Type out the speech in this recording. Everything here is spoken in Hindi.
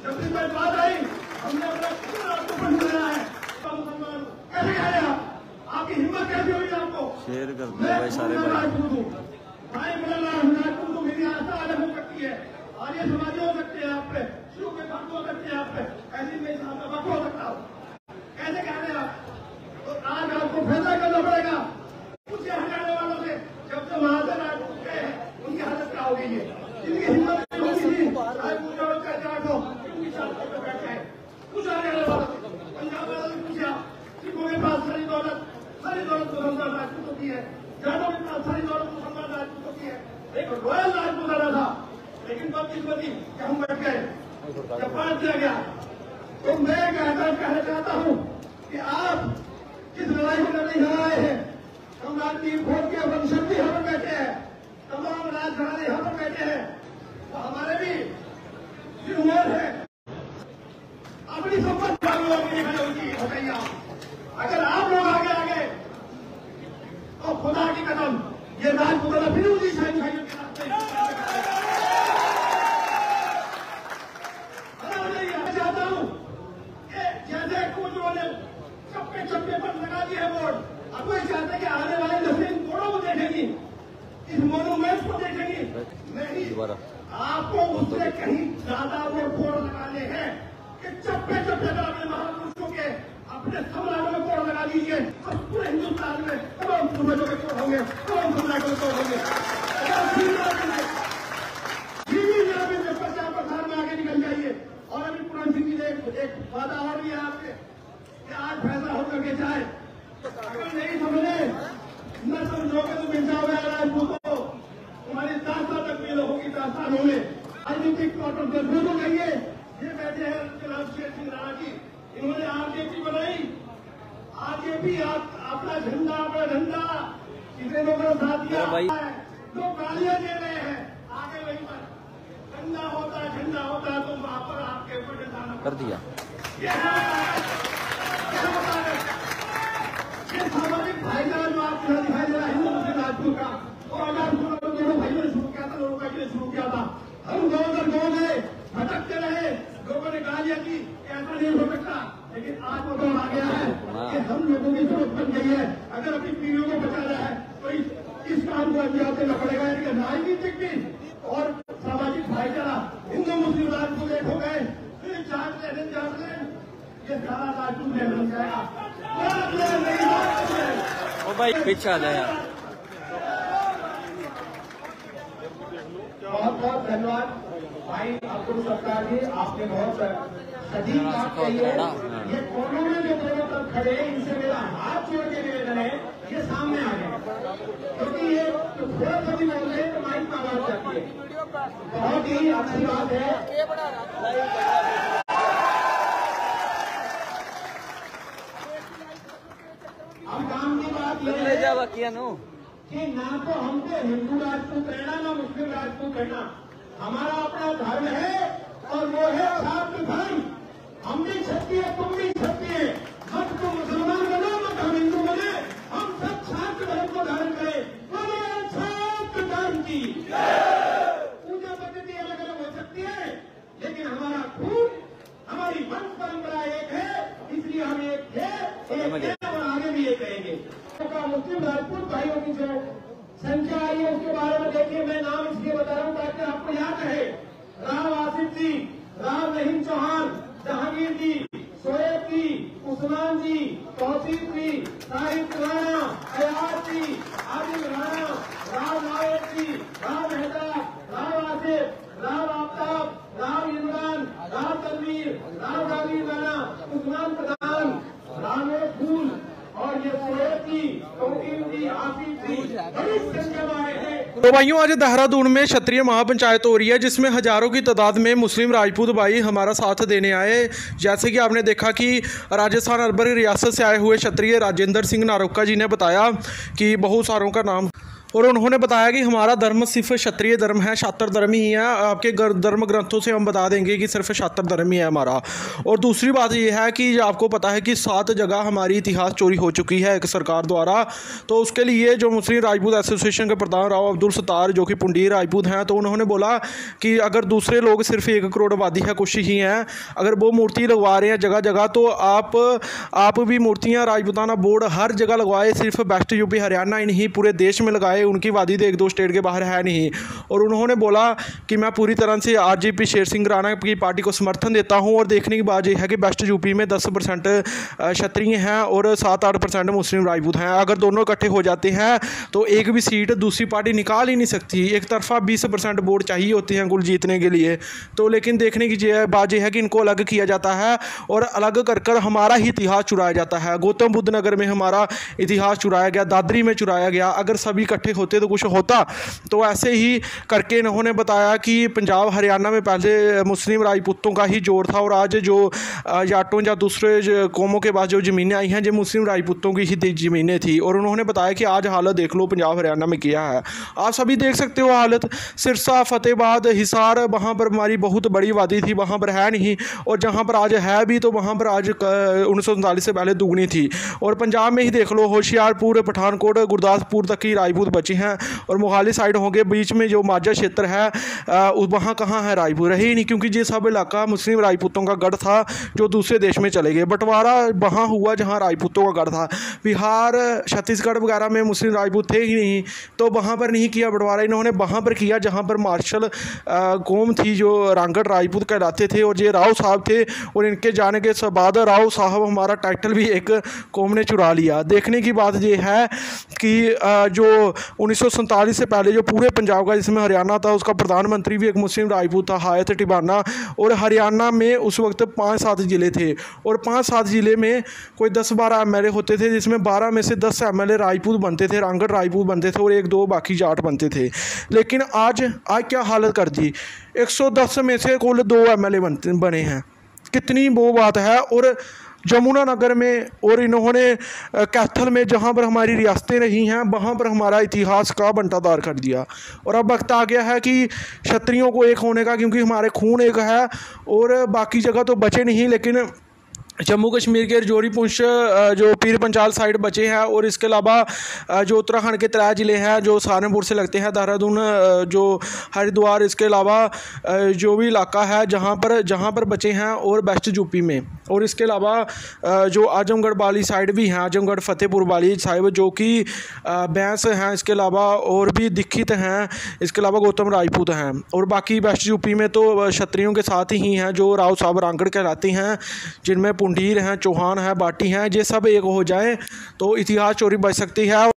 जब भी कोई बात आई हमने अपना कितना आपको बनाया है। मुसलमान कैसे कह रहे आप? आपकी हिम्मत कैसे हुई आपको? शेयर करते हैं भाई सारे भाई। भाई राजपूत तो मेरी आस्था अलग हो सकती है, आर्य समाजी हो सकते हैं आप पे, शुरू के भक्त हो सकते हैं आप पे, ऐसी मेरे साथ का भक्त हो सकता हूँ। कैसे कह रहे आप? तो आज आपको फैसला करना पड़ेगा मुझे हटाने वालों से। जब से वहां से राजपूत गए हैं उनकी हालत क्या हो गई है? इनकी हिम्मत नहीं होगी थी राजपूत का चार्ट हो उनकी शादी पे बैठे हैं। कुछ आने वाले वालों से पंजाब वालों ने पूछा सिखों के पास सारी दौलत मुसलमान राजपूतों की है, जाटों के पास सारी दौलत मुसलमान राजपूतों की है। एक रॉयल राजपूत आना था लेकिन बदकिस्मती कि हम बैठ गए जब बांट दिया गया। तो मैं कहना चाहता हूँ कि आप जिस लड़ाई को लड़ने यहाँ आए हैं, हम राजनीति भोट के वंशज भी यहाँ पर बैठे हैं, तमाम राजघराने यहाँ पर बैठे हैं, तो हमारे भी उम्र है अपनी संपत्ति होगी। अगर आप लोग आगे आगे तो खुदा की कदम ये राजपूत फिर उसी शाही के रास्ते चाहता हूँ कि जैसे कुछ लोगों ने चप्पे पर लगा दिए है बोर्ड, अब कोई चाहते कि आने वाले नस्लें इन बोर्डों को देखेंगी, इस मोनूमेंट को देखेंगी। नहीं, आपको उससे कहीं ज्यादा वो बोर्ड लगाने हैं कि चप्पे पर अपने महापुरुषों के अपने सम्राटों में बोर्ड लगा दीजिए। अब पूरे हिंदुस्तान में तमाम पूर्वजों के बोर्ड होंगे, तमाम सम्राटों के बोर्ड होंगे। प्रचार में आगे निकल जाइए। और अभी पुरान सिंह जी ने एक वादा और लिया आपसे कि आज फैसला होकर के जाए, अगर नहीं समझे न समझोगे तो मिल जाओगे राजपूतों, तुम्हारी दास्तां तक भी लोगों की दास्तान होंगे। राजनीतिक तौर पर जरूर हो गई है। ये बैठे हैं जनाब शेर सिंह राणा जी, इन्होंने आरजेपी बनाई। आरजेपी अपना झंडा कितने लोगों ने साथ दिया है, लोग गालियां दे रहे हैं आगे वहीं पर झंडा होता है तो वहां पर आपके ऊपर निशाना कर दिया। ये सामाजिक भाईचारा जो आपके यहाँ दिखाई दे रहा है हिंदू मुस्लिम राजपूत का, और अगर दोनों भाइयों ने शुरू किया था, लोगों का शुरू किया था, हम गाँव दर गाँव में भटकते रहे, लोगों ने गालियां की, ऐसा नहीं हो सकता। लेकिन आज वो दौर आ गया है कि हम लोगों की जरूरत बन गई है। अगर अपनी पीढ़ियों को बचाना है तो इस काम को अंजाम देना पड़ेगा। राजनीतिक भी और सामाजिक भाईचारा हिंदू मुस्लिम राजपूत एक हो गए, फिर जाट ये सारा राजपूत बन जाएगा। ओ भाई पीछे आ जाए। बहुत बहुत धन्यवाद भाई अब्दुल सत्तार जी, आपने बहुत सटीक बात कही है। ये कोनों में जो दोनों तक खड़े हैं इनसे मेरा हाथ जोड़ के निवेदन है ये सामने आ गए, क्योंकि ये थोड़ा सा भी बोल रहे हैं तो माइक में आवाज जाती है। बहुत ही अच्छी बात है। अब काम की बात ये है कि ना तो हमको हिंदू राजपूत रहना ना मुस्लिम राजपूत रहना, हमारा अपना धर्म है और वो है छात्र धर्म। हम भी क्षत्रिय तुम भी क्षत्रिय, मत तो मुसलमान बनो मत हम हिंदू बने, हम सब छात्र धर्म को धारण करें। छात्र धर्म की पूजा पद्धति अलग अलग हो सकती है लेकिन हमारा खून हमारी वंश परंपरा एक है, इसलिए हम एक थे और आगे भी एक रहेंगे। मुस्लिम राजपूत भाइयों की जो संख्या आई है उसके बारे में देखिए, मैं नाम इसलिए बता रहा हूँ ताकि आपको याद रहे। राव आसिफ जी, राव रहीम चौहान, जहांगीर जी, शोएब जी, उस्मान जी, तौसीफ जी, साहिब राणा, अयाज जी, आदिल राणा, राव नायक जी, राव मेहता, राव आसिफ, राव आफ्ताब, राव इमरान, राव तनवीर, राव रावी राणा, उस्मान प्रधान, रानो फूल और ये शोएब जी, तौकीर जी, आसिफ जी बड़ी संख्या में आए हैं। तो भाइयों आज देहरादून में क्षत्रिय महापंचायत हो रही है जिसमें हजारों की तादाद में मुस्लिम राजपूत भाई हमारा साथ देने आए। जैसे कि आपने देखा कि राजस्थान अर्बन रियासत से आए हुए क्षत्रिय राजेंद्र सिंह नारोका जी ने बताया कि बहुत सारों का नाम और उन्होंने बताया कि हमारा धर्म सिर्फ क्षत्रिय धर्म है, शात्र धर्म ही है। आपके धर्म ग्रंथों से हम बता देंगे कि सिर्फ शात्र धर्म ही है हमारा। और दूसरी बात यह है कि आपको पता है कि 7 जगह हमारी इतिहास चोरी हो चुकी है एक सरकार द्वारा। तो उसके लिए जो मुस्लिम राजपूत एसोसिएशन के प्रधान राव अब्दुल सत्तार जो कि पुंडीर राजपूत हैं, तो उन्होंने बोला कि अगर दूसरे लोग सिर्फ 1 करोड़ आबादी है, कुछ ही हैं, अगर वो मूर्ति लगवा रहे हैं जगह जगह, तो आप भी मूर्तियाँ राजपूताना बोर्ड हर जगह लगवाए, सिर्फ बेस्ट यूपी हरियाणा ही नहीं पूरे देश में लगाए। उनकी वादी तो 1-2 स्टेट के बाहर है नहीं। और उन्होंने बोला कि मैं पूरी तरह से आरजेपी शेर सिंह राणा की पार्टी को समर्थन देता हूं। और देखने की बात यह है कि बेस्ट यूपी में 10% क्षत्रिय हैं और 7-8% मुस्लिम राजपूत हैं। अगर दोनों इकट्ठे हो जाते हैं तो एक भी सीट दूसरी पार्टी निकाल ही नहीं सकती। एक तरफा 20% वोट चाहिए होते हैं कुल जीतने के लिए। तो लेकिन देखने की बात यह है कि इनको अलग किया जाता है और अलग कर हमारा ही इतिहास चुराया जाता है। गौतम बुद्ध नगर में हमारा इतिहास चुराया गया, दादरी में चुराया गया। अगर सभी इकट्ठे होते तो कुछ होता। तो ऐसे ही करके इन्होंने बताया कि पंजाब हरियाणा में पहले मुस्लिम राजपूतों का ही जोर था और आज जो जाटों या दूसरे कौमों के पास जो ज़मीनें आई हैं, जो मुस्लिम राजपूतों की ही ज़मीनें थी। और उन्होंने बताया कि आज हालत देख लो पंजाब हरियाणा में क्या है, आप सभी देख सकते हो हालत। सिरसा, फतेहाबाद, हिसार, वहाँ पर हमारी बहुत बड़ी आबादी थी, वहाँ पर है नहीं। और जहाँ पर आज है भी तो वहाँ पर आज 1947 से पहले दुगनी थी। और पंजाब में ही देख लो, होशियारपुर, पठानकोट, गुरदासपुर तक ही राजपूत बचे हैं। और मोहाली साइड होंगे, बीच में जो माझा क्षेत्र है वहाँ कहाँ है राजपूत, रहे ही नहीं, क्योंकि ये सब इलाका मुस्लिम राजपूतों का गढ़ था जो दूसरे देश में चले गए। बंटवारा वहाँ हुआ जहाँ राजपूतों का गढ़ था। बिहार, छत्तीसगढ़ वगैरह में मुस्लिम राजपूत थे ही नहीं, तो वहाँ पर नहीं किया बंटवारा। इन्होंने वहाँ पर किया जहाँ पर मार्शल कौम थी जो रांगड़ राजपूत कहलाते थे और ये राव साहब थे। और इनके जाने के बाद राव साहब हमारा टाइटल भी एक कौम ने चुरा लिया। देखने की बात ये है कि जो 1947 से पहले जो पूरे पंजाब का, जिसमें हरियाणा था, उसका प्रधानमंत्री भी एक मुस्लिम राजपूत था, हायत टिबाना। और हरियाणा में उस वक्त 5-7 ज़िले थे और 5-7 ज़िले में कोई 10-12 एमएलए होते थे, जिसमें 12 में से 10 एमएलए राजपूत बनते थे, रांगड़ राजपूत बनते थे और 1-2 बाकी जाट बनते थे। लेकिन आज क्या हालत कर दी, 110 में से कुल 2 एमएलए बने हैं। कितनी वो बात है। और जमुनानगर में और इन्होंने कैथल में, जहाँ पर हमारी रियासतें रही हैं, वहाँ पर हमारा इतिहास का बंटाधार कर दिया। और अब वक्त आ गया है कि क्षत्रियों को एक होने का, क्योंकि हमारे खून एक है। और बाकी जगह तो बचे नहीं, लेकिन जम्मू कश्मीर के रजौरी, पुंछ, जो पीर पंचाल साइड बचे हैं। और इसके अलावा जो उत्तराखंड के 3 ज़िले हैं जो सहारनपुर से लगते हैं, देहरादून, जो हरिद्वार, इसके अलावा जो भी इलाका है जहाँ पर बचे हैं, और वेस्ट यूपी में। और इसके अलावा जो आजमगढ़ वाली साइड भी हैं, आजमगढ़ फतेहपुर वाली साइड जो कि बैंस हैं, इसके अलावा और भी दीक्षित हैं, इसके अलावा गौतम राजपूत हैं। और बाकी वेस्ट यूपी में तो क्षत्रियों के साथ ही हैं जो राव साहब रांगड़ कहलाते हैं, जिनमें पुंडीर हैं, चौहान हैं, बाटी हैं। ये सब एक हो जाए तो इतिहास चोरी बच सकती है।